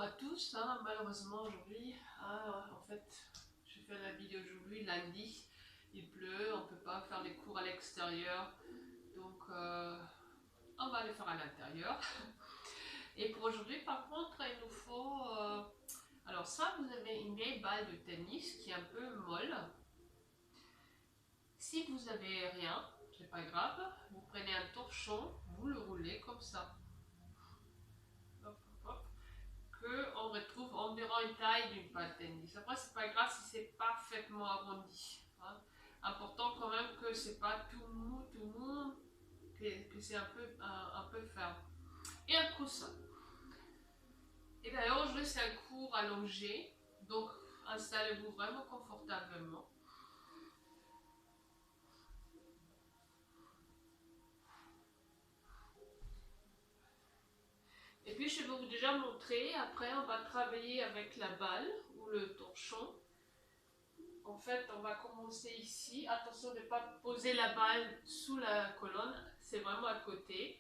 à tous, malheureusement aujourd'hui, en fait, je fais la vidéo aujourd'hui, lundi, il pleut, on ne peut pas faire les cours à l'extérieur, donc on va les faire à l'intérieur. Et pour aujourd'hui, par contre, il nous faut, alors ça, vous avez une vieille balle de tennis qui est un peu molle. Si vous n'avez rien, c'est pas grave, vous prenez un torchon, vous le roulez comme ça. On retrouve environ une taille d'une balle de tennis. Après, c'est pas grave si c'est parfaitement arrondi. Important quand même que c'est pas tout mou, que c'est un peu ferme. Et un coussin. Et d'ailleurs, aujourd'hui, c'est un cours allongé. Donc, installez-vous vraiment confortablement. Et puis, je vais vous déjà montrer. Après, on va travailler avec la balle ou le torchon. En fait, on va commencer ici. Attention de ne pas poser la balle sous la colonne, c'est vraiment à côté.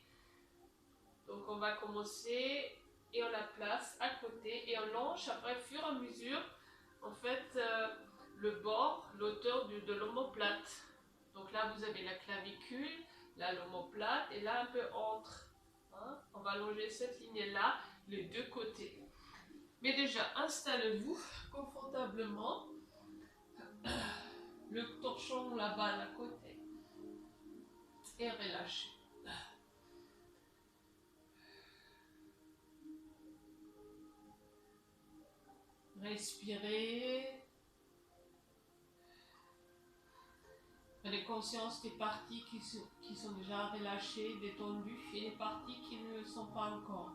Donc on va commencer et on la place à côté et on longe après au fur et à mesure, en fait, le bord, l'auteur de l'omoplate. Donc là, vous avez la clavicule, là l'omoplate et là un peu entre. On va longer cette ligne-là, les deux côtés. Mais déjà, installez-vous confortablement. Le torchon ou la balle à côté et relâchez. Respirez. Prenez conscience des parties qui sont déjà relâchées, détendues et des parties qui ne le sont pas encore.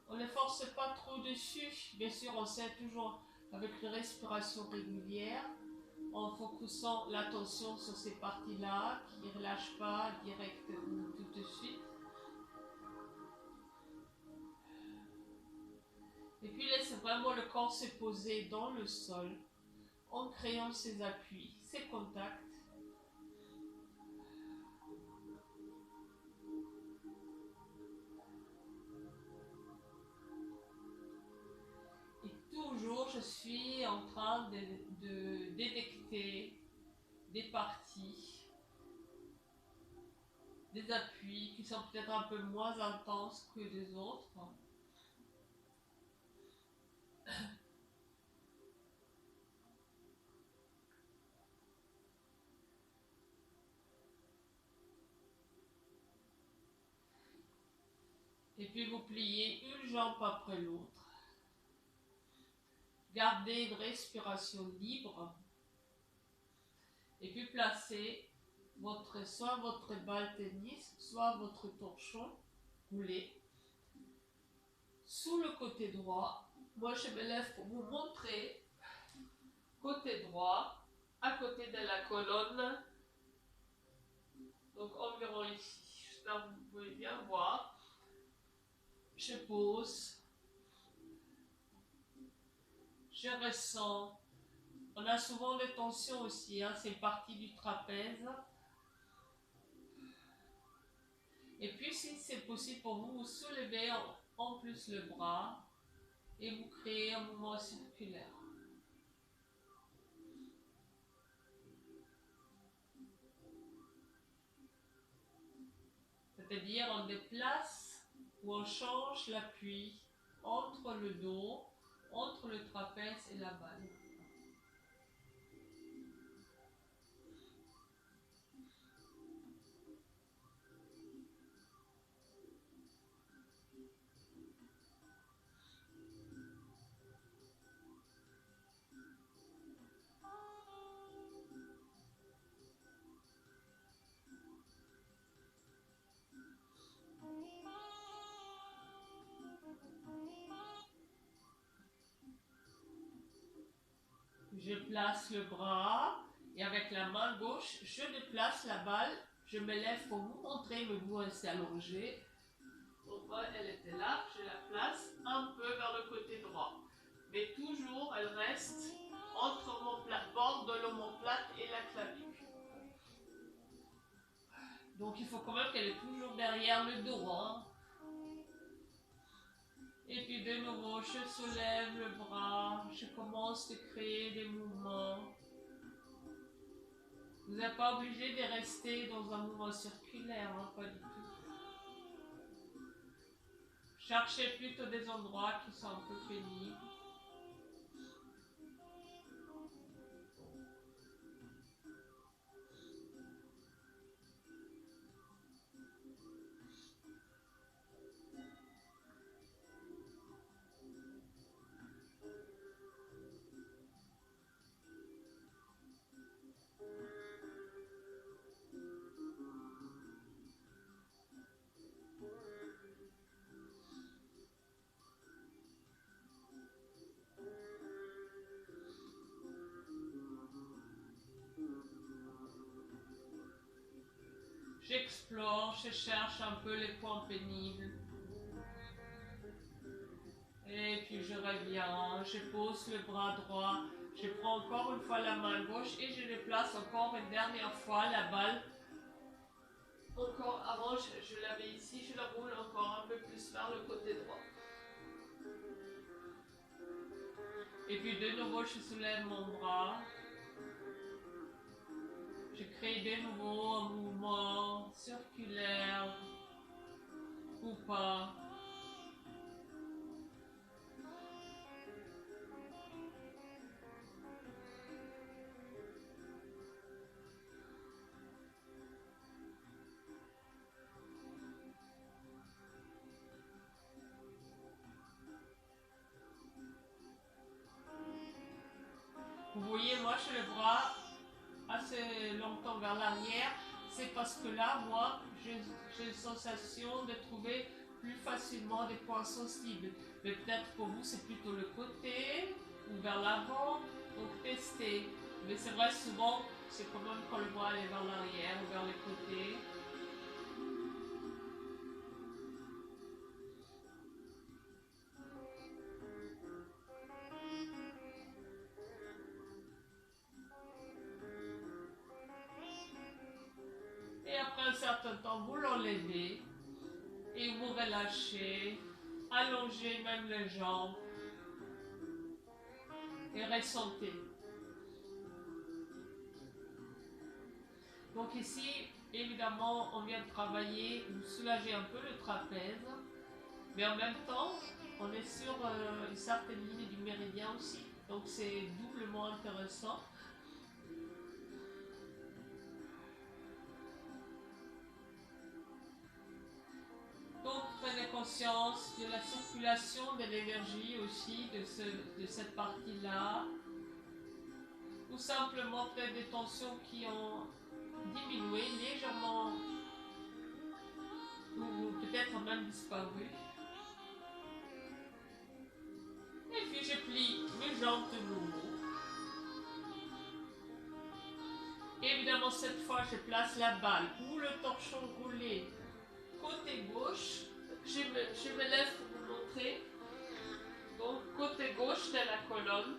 On ne force pas trop dessus. Bien sûr, on sait toujours avec une respiration régulière, en focusant l'attention sur ces parties-là qui ne relâchent pas direct ou tout de suite. Et puis laissez vraiment le corps se poser dans le sol en créant ses appuis, ses contacts. Et toujours, je suis en train de détecter des parties, des appuis qui sont peut-être un peu moins intenses que les autres. Et puis vous pliez une jambe après l'autre. Gardez une respiration libre. Et puis placez soit votre balle tennis, soit votre torchon roulé sous le côté droit. Moi, je me lève pour vous montrer. Côté droit, à côté de la colonne. Donc environ ici. J'espère que vous pouvez bien voir. Je pose. Je ressens. On a souvent des tensions aussi, c'est une partie du trapèze. Et puis si c'est possible pour vous, vous soulevez en plus le bras et vous créez un mouvement circulaire. C'est-à-dire on déplace ou on change l'appui entre le dos, entre le trapèze et la balle. Je place le bras et avec la main gauche, je déplace la balle. Je me lève pour vous montrer, mais vous restez allongé. Donc elle était là, je la place un peu vers le côté droit. Mais toujours, elle reste entre mon bord de l'omoplate et la clavicule. Donc il faut quand même qu'elle est toujours derrière le dos. Et puis de nouveau, je soulève le bras, je commence à créer des mouvements. Vous n'êtes pas obligé de rester dans un mouvement circulaire, hein, pas du tout. Cherchez plutôt des endroits qui sont un peu pénibles. J'explore, je cherche un peu les points pénibles. Et puis je reviens, je pose le bras droit, je prends encore une fois la main gauche et je déplace encore une dernière fois la balle. Encore avant, je l'avais ici, je la roule encore un peu plus vers le côté droit. Et puis de nouveau, je soulève mon bras. Je crée de nouveau un mouvement circulaire ou pas. Vous voyez, moi, j'ai le bras assez longtemps vers l'arrière. C'est parce que là, moi, j'ai une sensation de trouver plus facilement des points sensibles. Mais peut-être pour vous, c'est plutôt le côté ou vers l'avant. Donc, testez. Mais c'est vrai, souvent, c'est quand même quand le bras est vers l'arrière ou vers les côtés. Et après un certain temps, vous l'enlevez et vous relâchez, allongez même les jambes et ressentez. Donc ici, évidemment, on vient de travailler, vous soulagez un peu le trapèze, mais en même temps, on est sur une certaine ligne du méridien aussi, donc c'est doublement intéressant. Donc prenez conscience de la circulation de l'énergie aussi de cette partie-là, ou simplement peut-être des tensions qui ont diminué légèrement, ou peut-être même disparu. Et puis je plie mes jambes de nouveau. Évidemment, cette fois, je place la balle ou le torchon roulé côté gauche. Je me lève pour vous montrer. Donc, côté gauche de la colonne,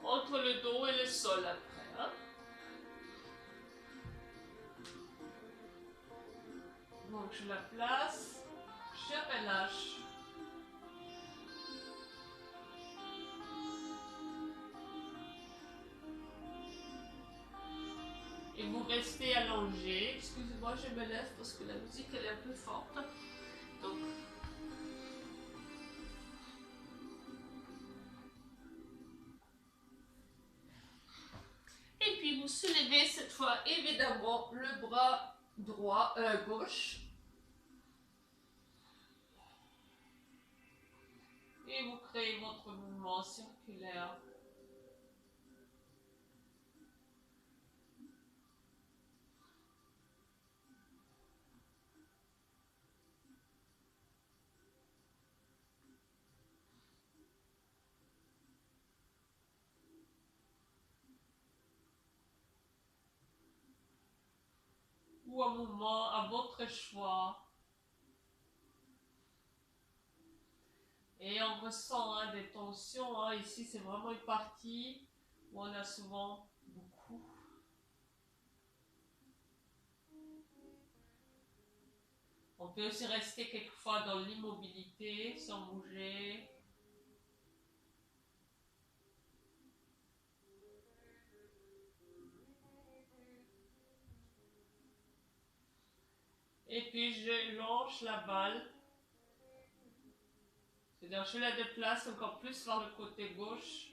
entre le dos et le sol après. Hein? Donc, je la place, je relâche. Et vous restez allongé. Excusez-moi, je me lève parce que la musique elle est un peu forte. Donc, et puis vous soulevez cette fois évidemment le bras droit, gauche. Et vous créez votre mouvement circulaire. Ou un mouvement à votre choix. Et on ressent hein, des tensions. Hein. Ici, c'est vraiment une partie où on a souvent beaucoup. On peut aussi rester quelquefois dans l'immobilité sans bouger. Et puis je longe la balle. C'est-à-dire je la déplace encore plus vers le côté gauche.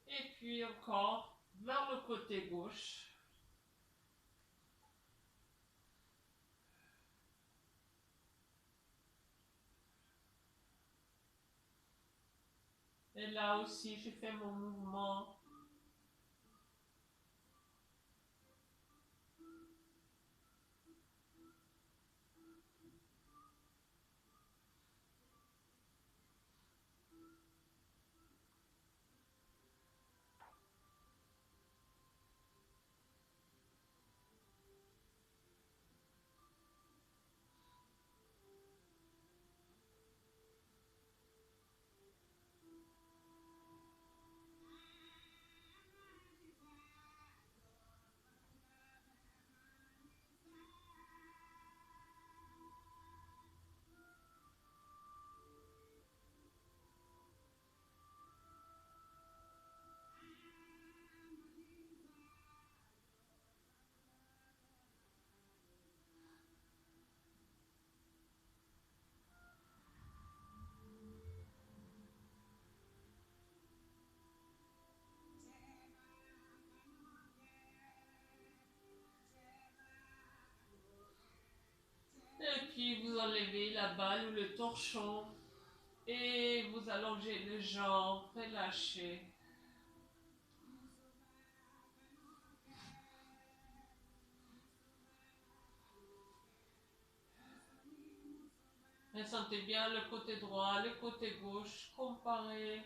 Et puis encore vers le côté gauche. Et là aussi, j'ai fait mon mouvement. Et puis vous enlevez la balle ou le torchon et vous allongez les jambes, relâchez. Ressentez bien le côté droit, le côté gauche, comparez.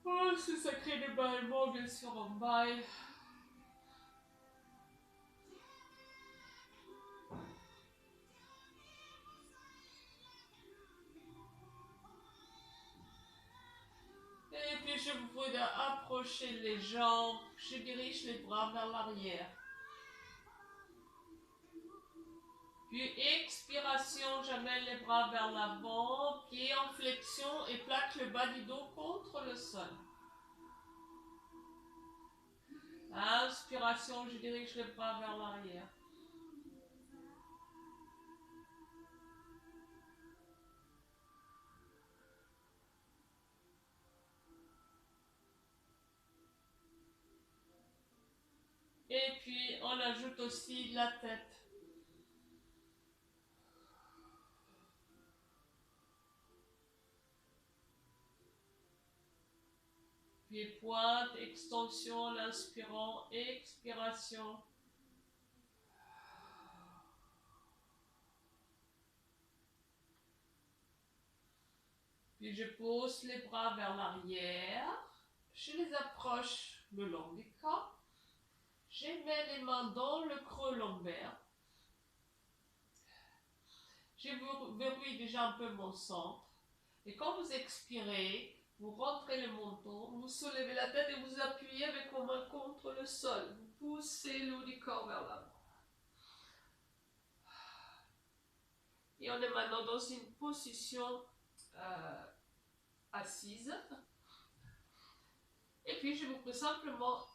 Oh, si ça crée des bâillements, bien sûr, on baille. Et puis je vous prie d'approcher les jambes, je dirige les bras vers l'arrière. Puis expiration, j'amène les bras vers l'avant, pied en flexion et plaque le bas du dos contre le sol. Inspiration, je dirige les bras vers l'arrière. Et puis on ajoute aussi la tête. Puis pointe, extension, l'inspirant, expiration. Puis je pose les bras vers l'arrière. Je les approche le long du corps. Je mets les mains dans le creux lombaire. Je verrouille déjà un peu mon centre. Et quand vous expirez, vous rentrez le menton, vous soulevez la tête et vous appuyez avec vos mains contre le sol. Vous poussez le haut du corps vers l'avant. Et on est maintenant dans une position assise. Et puis je vous prie simplement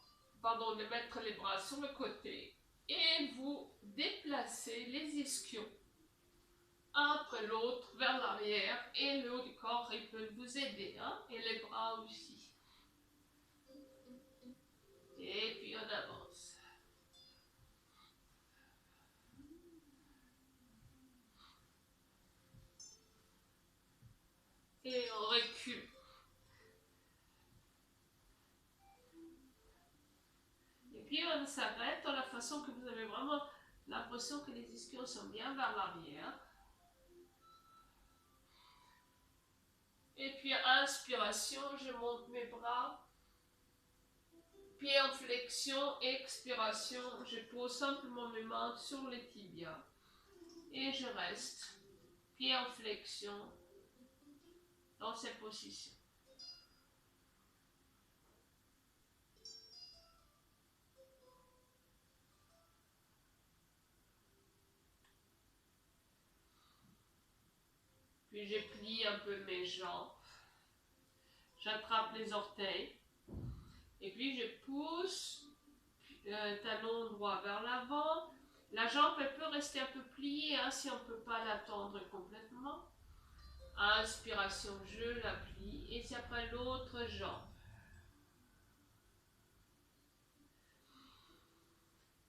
de mettre les bras sur le côté et vous déplacez les ischions un après l'autre vers l'arrière et le haut du corps, il peut vous aider, hein, et les bras aussi. Et puis on avance. Et on recule. colonne s'arrête de la façon que vous avez vraiment l'impression que les ischions sont bien vers l'arrière. Et puis inspiration, je monte mes bras. Pied en flexion, expiration, je pose simplement mes mains sur les tibias. Et je reste. Pied en flexion dans cette position. Puis je plie un peu mes jambes. J'attrape les orteils. Et puis je pousse le talon droit vers l'avant. La jambe elle peut rester un peu pliée hein, si on ne peut pas la tendre complètement. Inspiration, je la plie. Et c'est après l'autre jambe.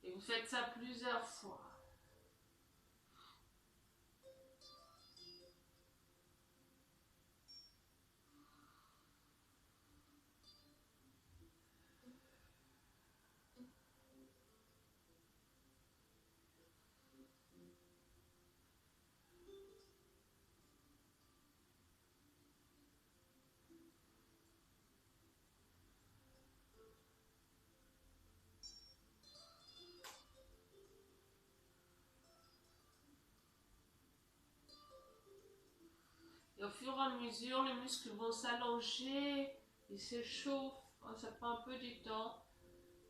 Et vous faites ça plusieurs fois. Et au fur et à mesure, les muscles vont s'allonger, ils s'échauffent, ça prend un peu du temps.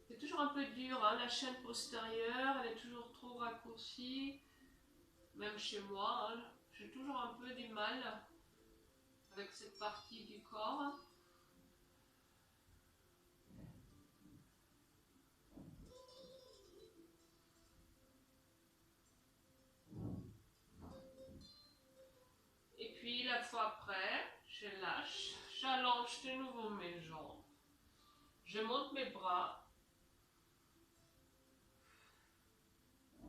C'est toujours un peu dur, hein, la chaîne postérieure, elle est toujours trop raccourcie. Même chez moi, hein, j'ai toujours un peu du mal avec cette partie du corps. Et puis la fois après, je lâche, j'allonge de nouveau mes jambes, je monte mes bras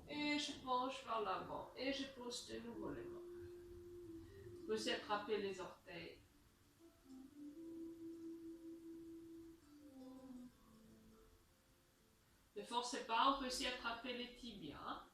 et je penche vers l'avant et je pose de nouveau les mains. Vous pouvez aussi attraper les orteils. Ne forcez pas, on peut aussi attraper les tibias.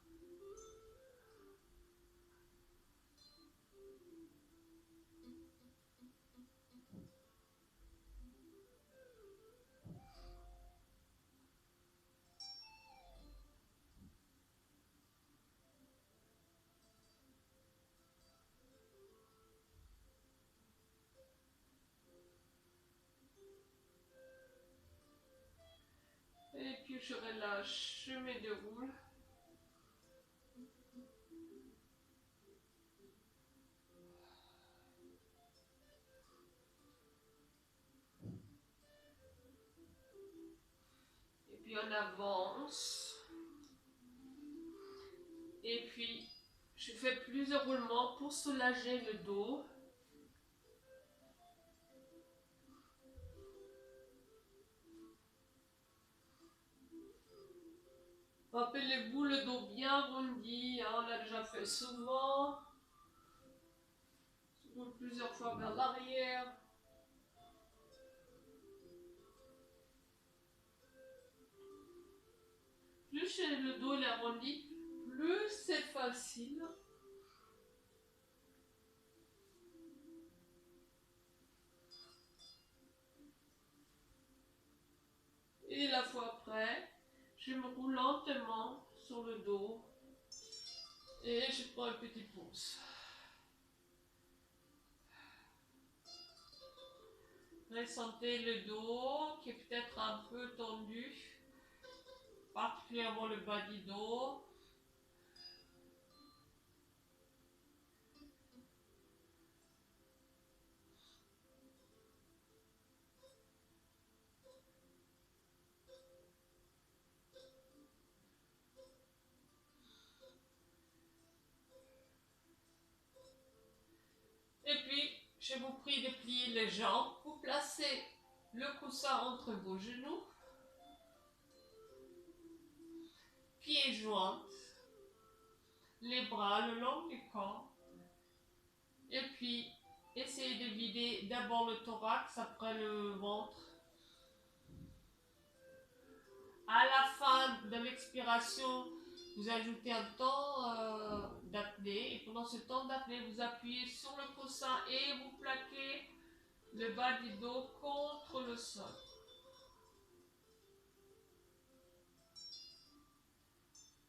Et puis je relâche, je me déroule. Et puis on avance. Et puis je fais plusieurs roulements pour soulager le dos. Rappelez-vous le dos bien arrondi, hein, on l'a déjà fait souvent. Roule plusieurs fois vers l'arrière. Plus le dos est arrondi, plus c'est facile. Et la fois après, je me roule lentement sur le dos et je prends une petite pause. Ressentez le dos qui est peut-être un peu tendu, particulièrement le bas du dos. Et puis, je vous prie de plier les jambes. Vous placez le coussin entre vos genoux. Pieds joints. Les bras le long du corps. Et puis, essayez de vider d'abord le thorax, après le ventre. À la fin l'expiration, vous ajoutez un temps d'apnée. Et pendant ce temps d'apnée, vous appuyez sur le coussin et vous plaquez le bas du dos contre le sol.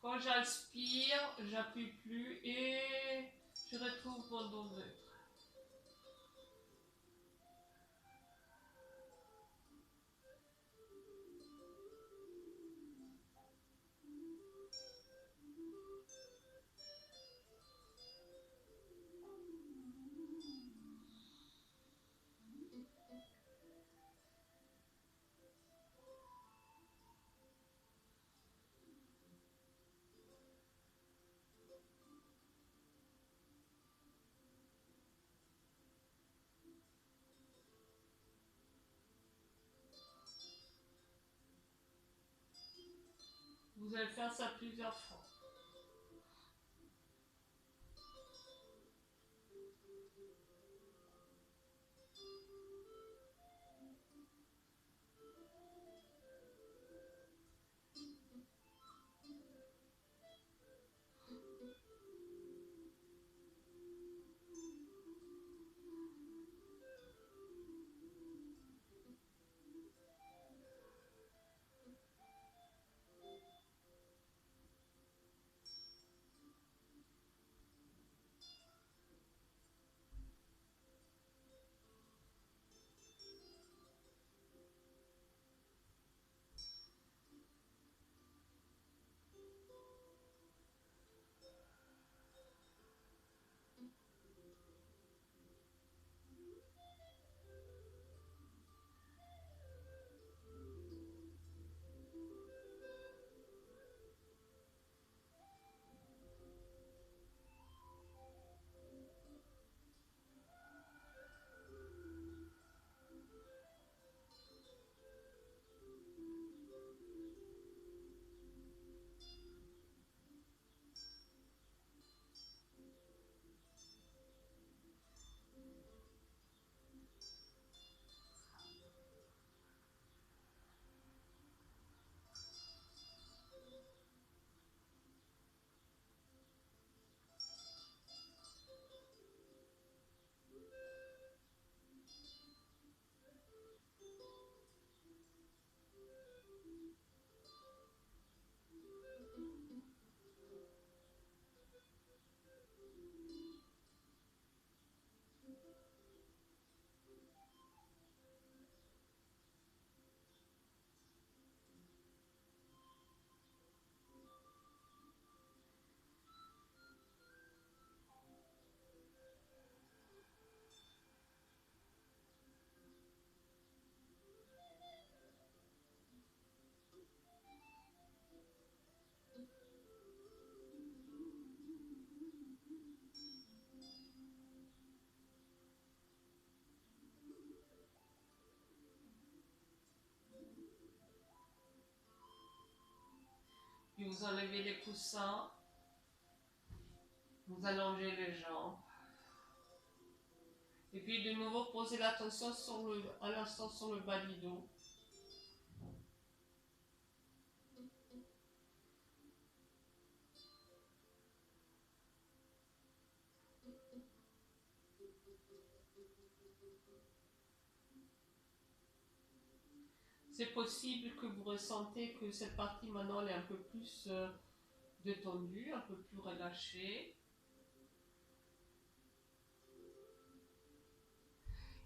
Quand j'inspire, j'appuie plus et je retrouve mon dos neutre. Vous allez faire ça plusieurs fois. Puis vous enlevez les coussins, vous allongez les jambes. Et puis de nouveau, posez l'attention à l'instant sur le bas du dos. C'est possible que vous ressentez que cette partie maintenant elle est un peu plus détendue, un peu plus relâchée.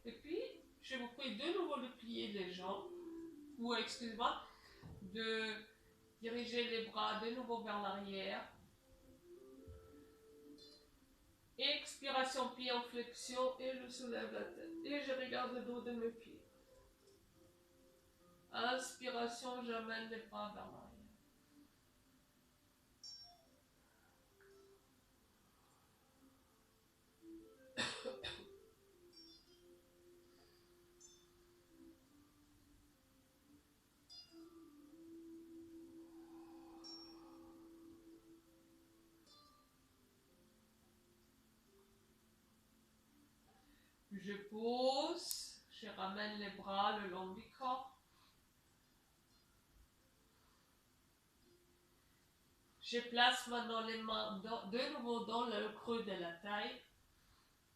Et puis, je vais vous prie de nouveau de plier les jambes, ou excusez-moi, de diriger les bras de nouveau vers l'arrière. Expiration, pied en flexion et je soulève la tête. Et je regarde le dos de mes pieds. Inspiration, j'amène les bras vers l'arrière. Je pose, je ramène les bras le long du corps. Je place maintenant les mains de nouveau dans le creux de la taille.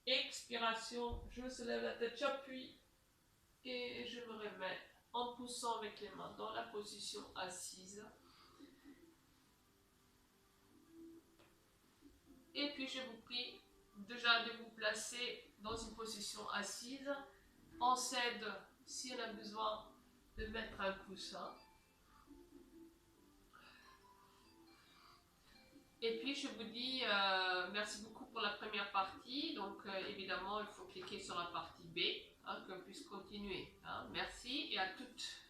Expiration, je soulève la tête, j'appuie et je me remets en poussant avec les mains dans la position assise. Et puis je vous prie déjà de vous placer dans une position assise. On s'aide si on a besoin de mettre un coussin. Et puis je vous dis merci beaucoup pour la première partie. Donc évidemment il faut cliquer sur la partie B, hein, qu'on puisse continuer. Hein. Merci et à toutes.